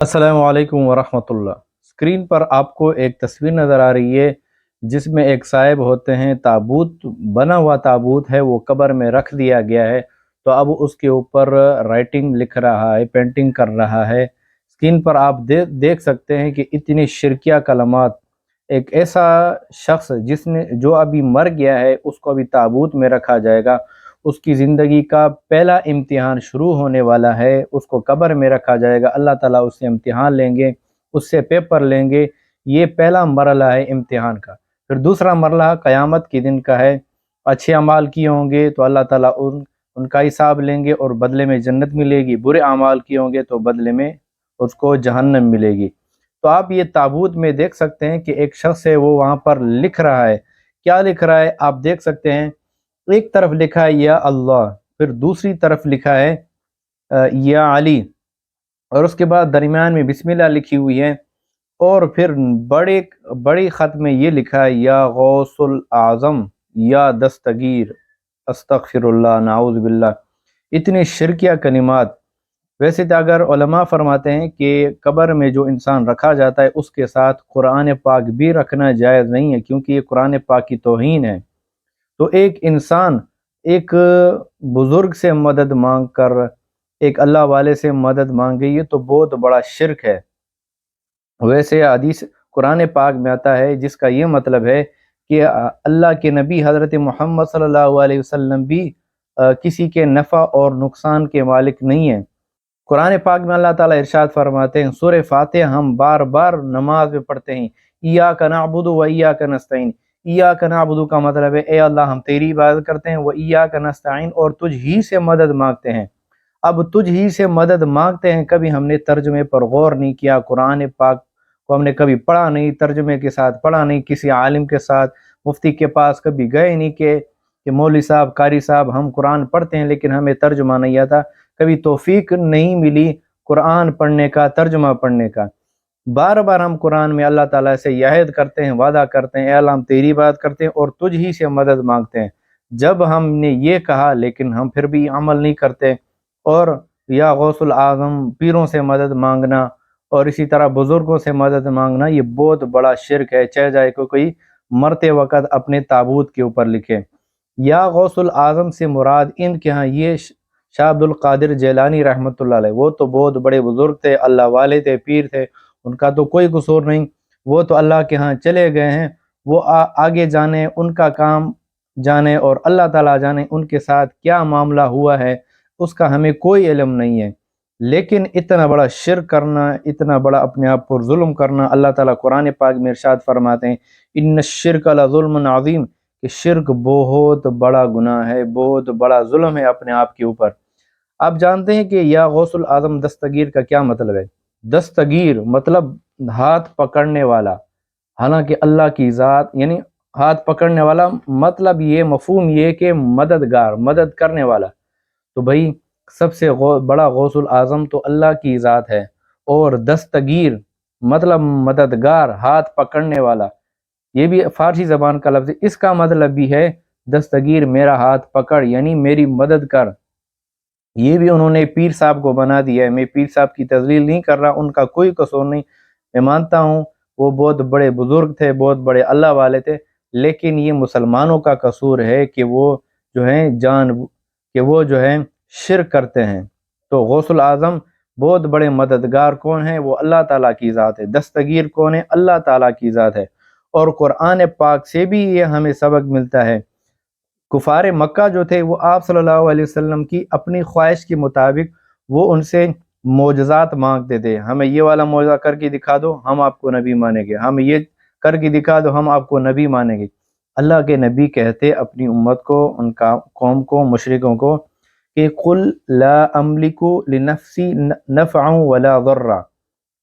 अस्सलामु अलैकुम वरहमतुल्लाह। स्क्रीन पर आपको एक तस्वीर नज़र आ रही है जिसमें एक साहिब होते हैं, ताबूत बना हुआ ताबूत है, वो कब्र में रख दिया गया है। तो अब उसके ऊपर राइटिंग लिख रहा है, पेंटिंग कर रहा है। स्क्रीन पर आप देख सकते हैं कि इतनी शिरकिया कलमात। एक ऐसा शख्स जिसने जो अभी मर गया है उसको अभी ताबूत में रखा जाएगा, उसकी ज़िंदगी का पहला इम्तिहान शुरू होने वाला है, उसको कब्र में रखा जाएगा, अल्लाह ताला उससे इम्तिहान लेंगे, उससे पेपर लेंगे। ये पहला मरला है इम्तिहान का। फिर दूसरा मरला क़यामत के दिन का है। अच्छे अमाल किए होंगे तो अल्लाह ताला उनका हिसाब लेंगे और बदले में जन्नत मिलेगी, बुरे अमाल किए होंगे तो बदले में उसको जहन्नम मिलेगी। तो आप ये ताबूत में देख सकते हैं कि एक शख्स है, वो वहाँ पर लिख रहा है। क्या लिख रहा है आप देख सकते हैं। एक तरफ लिखा है या अल्लाह, फिर दूसरी तरफ लिखा है या अली, और उसके बाद दरमियान में बिस्मिल्लाह लिखी हुई है, और फिर बड़े बड़ी ख़त में ये लिखा है या गौसुल आज़म या दस्तगीर अस्तगफिरुल्लाह नाउज़ु बिल्लाह। इतनी शिरकिया कलिमात। वैसे तो अगर उलमा फरमाते हैं कि कब्र में जो इंसान रखा जाता है उसके साथ कुरान पाक भी रखना जायज़ नहीं है, क्योंकि ये कुरान पाक की तौहीन है। तो एक इंसान एक बुज़ुर्ग से मदद मांग कर, एक अल्लाह वाले से मदद मांगे, ये तो बहुत बड़ा शिरक है। वैसे हदीस कुरान पाक में आता है जिसका ये मतलब है कि अल्लाह के नबी हज़रत मोहम्मद सल्लल्लाहु अलैहि वसल्लम भी किसी के नफ़ा और नुकसान के मालिक नहीं है। कुरान पाक में अल्लाह ताला इरशाद फरमाते हैं, सूरह फातिहा हम बार बार नमाज में पढ़ते हैं, इय्याका नअबुदु व इय्याका नस्तईन। इय्याका नअबुदु का मतलब है ए अल्लाह हम तेरी इबादत करते हैं, व इय्याका नस्तईन और तुझ ही से मदद मांगते हैं। अब तुझ ही से मदद मांगते हैं, कभी हमने तर्जुमे पर गौर नहीं किया। कुरान पाक को हमने कभी पढ़ा नहीं, तर्जुमे के साथ पढ़ा नहीं, किसी आलिम के साथ मुफ्ती के पास कभी गए नहीं कि मौलवी साहब, कारी साहब हम कुरान पढ़ते हैं लेकिन हमें तर्जुमा नहीं आता। कभी तौफीक नहीं मिली कुरान पढ़ने का, तर्जुमा पढ़ने का। बार बार हम कुरान में अल्लाह ताला से याहिद करते हैं, वादा करते हैं, ए अल्लाह हम तेरी बात करते हैं और तुझ ही से मदद मांगते हैं। जब हमने ये कहा लेकिन हम फिर भी अमल नहीं करते, और या गौसुल आज़म पीरों से मदद मांगना और इसी तरह बुज़ुर्गों से मदद मांगना, ये बहुत बड़ा शिरक है, चाहे जाए कोई मरते वक़्त अपने ताबूत के ऊपर लिखे। या गौसुल आज़म से मुराद इनके यहाँ ये शाह अब्दुल कादिर जैलानी रहमतुल्लाह अलैह, वो तो बहुत बड़े बुज़ुर्ग थे, अल्लाह वाले थे, पीर थे, उनका तो कोई कसूर नहीं, वो तो अल्लाह के यहाँ चले गए हैं। वो आगे जाने, उनका काम जाने और अल्लाह ताला जाने उनके साथ क्या मामला हुआ है, उसका हमें कोई इल्म नहीं है। लेकिन इतना बड़ा शिर्क करना, इतना बड़ा अपने आप पर जुल्म करना, अल्लाह ताला कुरान पाक में इरशाद फरमाते हैं इन्न शिर्क लज़ुल्मुन अज़ीम, कि शिर्क बहुत बड़ा गुनाह है, बहुत बड़ा जुल्म है अपने आप के ऊपर। आप जानते हैं कि या गौसुल आज़म दस्तगीर का क्या मतलब है। दस्तगीर मतलब हाथ पकड़ने वाला, हालांकि अल्लाह की ज़ात यानी हाथ पकड़ने वाला, मतलब ये मफहूम ये कि मददगार, मदद करने वाला। तो भाई सबसे बड़ा गौसुल आज़म तो अल्लाह की ज़ात है, और दस्तगीर मतलब मददगार, हाथ पकड़ने वाला, ये भी फारसी ज़बान का लफ्ज़ है। इसका मतलब भी है दस्तगीर मेरा हाथ पकड़ यानी मेरी मदद कर। ये भी उन्होंने पीर साहब को बना दिया है। मैं पीर साहब की तज़लील नहीं कर रहा, उनका कोई कसूर नहीं। मैं मानता हूँ वो बहुत बड़े बुज़ुर्ग थे, बहुत बड़े अल्लाह वाले थे, लेकिन ये मुसलमानों का कसूर है कि वो जो है वो जो है शिर्क करते हैं। तो गौसुल आज़म बहुत बड़े मददगार कौन है, वो अल्लाह ताला की ज़ात है। दस्तगीर कौन है, अल्लाह ताला की ज़ात है। और कुरान पाक से भी ये हमें सबक मिलता है। कुफार मक्का जो थे वो आप सल्लल्लाहु अलैहि वसल्लम की अपनी ख्वाहिश के मुताबिक वो उनसे मोजज़ात मांगते थे। हमें ये वाला मोजा करके दिखा दो, हम आपको नबी मानेंगे, हमें ये करके दिखा दो, हम आपको नबी मानेंगे। अल्लाह के नबी कहते अपनी उम्मत को, उनका कौम को, मुशरिकों को कि कुल ला अमलिकु लिनफ्सी नफ़अन वला ज़र्रा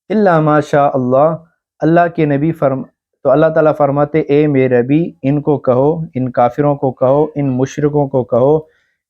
इल्ला मा शा अल्लाह। अल्लाह के नबी तो अल्लाह ताला फरमाते ए मेरे नबी इनको कहो, इन काफिरों को कहो, इन मुशरिकों को कहो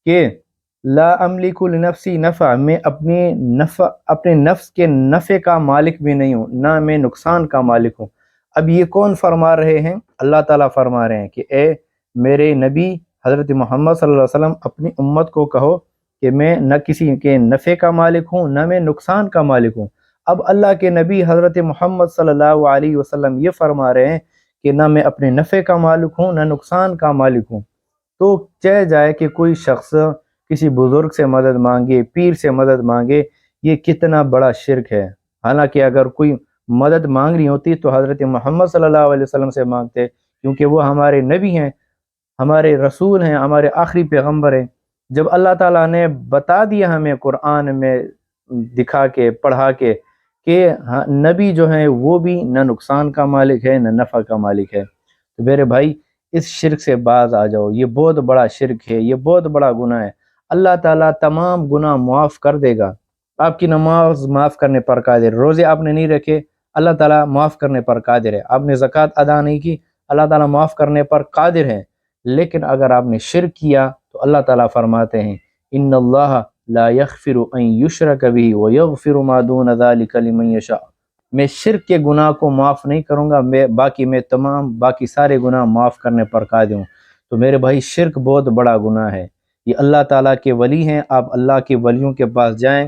कि ला अमलिकु लिनफ्सी नफ़ा, मैं अपने नफ्स के नफ़े का मालिक भी नहीं हूँ, ना मैं नुकसान का मालिक हूँ। अब ये कौन फरमा रहे हैं, अल्लाह ताला फरमा रहे हैं कि ए मेरे नबी हज़रत मोहम्मद सल्लल्लाहु अलैहि वसल्लम अपनी उम्मत को कहो कि मैं न किसी के नफ़े का मालिक हूँ, न मैं नुकसान का मालिक हूँ। اب اللہ کے نبی حضرت محمد صلی اللہ علیہ وسلم یہ فرما رہے ہیں کہ نہ میں اپنے نفع کا مالک ہوں نہ نقصان کا مالک ہوں۔ تو چاہے جائے کہ کوئی شخص کسی بزرگ سے مدد مانگے، پیر سے مدد مانگے، یہ کتنا بڑا شرک ہے۔ حالانکہ اگر کوئی مدد مانگنی ہوتی تو حضرت محمد صلی اللہ علیہ وسلم سے مانگتے، کیونکہ وہ ہمارے نبی ہیں، ہمارے رسول ہیں، ہمارے آخری پیغمبر ہیں۔ جب اللہ تعالیٰ نے بتا دیا ہمیں قرآن میں دکھا کے پڑھا کے کہ نبی جو ہیں وہ بھی نہ نقصان کا مالک ہے نہ نفع کا مالک ہے، تو میرے بھائی اس شرک سے باز آ جاؤ۔ یہ بہت بڑا شرک ہے، یہ بہت بڑا گناہ ہے۔ اللہ تعالیٰ تمام گناہ معاف کر دے گا۔ آپ کی نماز معاف کرنے پر قادر، روزے آپ نے نہیں رکھے، اللہ تعالیٰ معاف کرنے پر قادر ہے۔ آپ نے زکوٰۃ ادا نہیں کی، اللہ تعالیٰ معاف کرنے پر قادر ہے۔ لیکن اگر آپ نے شرک کیا تو اللہ تعالیٰ فرماتے ہیں ان اللہ لا یغفر ان یشرک بہ ویغفر ما دون ذلک لمن یشاء، میں شرک کے گناہ کو معاف نہیں کروں گا، میں تمام باقی سارے گناہ معاف کرنے پر قادر ہوں۔ تو میرے بھائی شرک بہت بڑا گناہ ہے۔ یہ اللہ تعالیٰ کے ولی ہیں، آپ اللہ کے ولیوں کے پاس جائیں،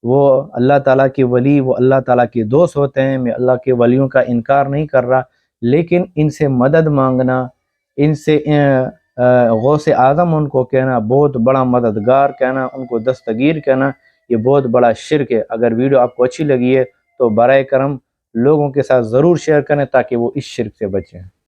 وہ اللہ تعالیٰ کے ولی وہ اللہ تعالیٰ کے دوست ہوتے ہیں۔ میں اللہ کے ولیوں کا انکار نہیں کر رہا، لیکن ان سے مدد مانگنا، ان سے غوث اعظم ان کو کہنا، بہت بڑا مددگار کہنا، ان کو دستگیر کہنا، یہ بہت بڑا شرک ہے۔ اگر ویڈیو آپ کو اچھی لگی ہے تو برائے کرم لوگوں کے ساتھ ضرور شیئر کریں تاکہ وہ اس شرک سے بچیں۔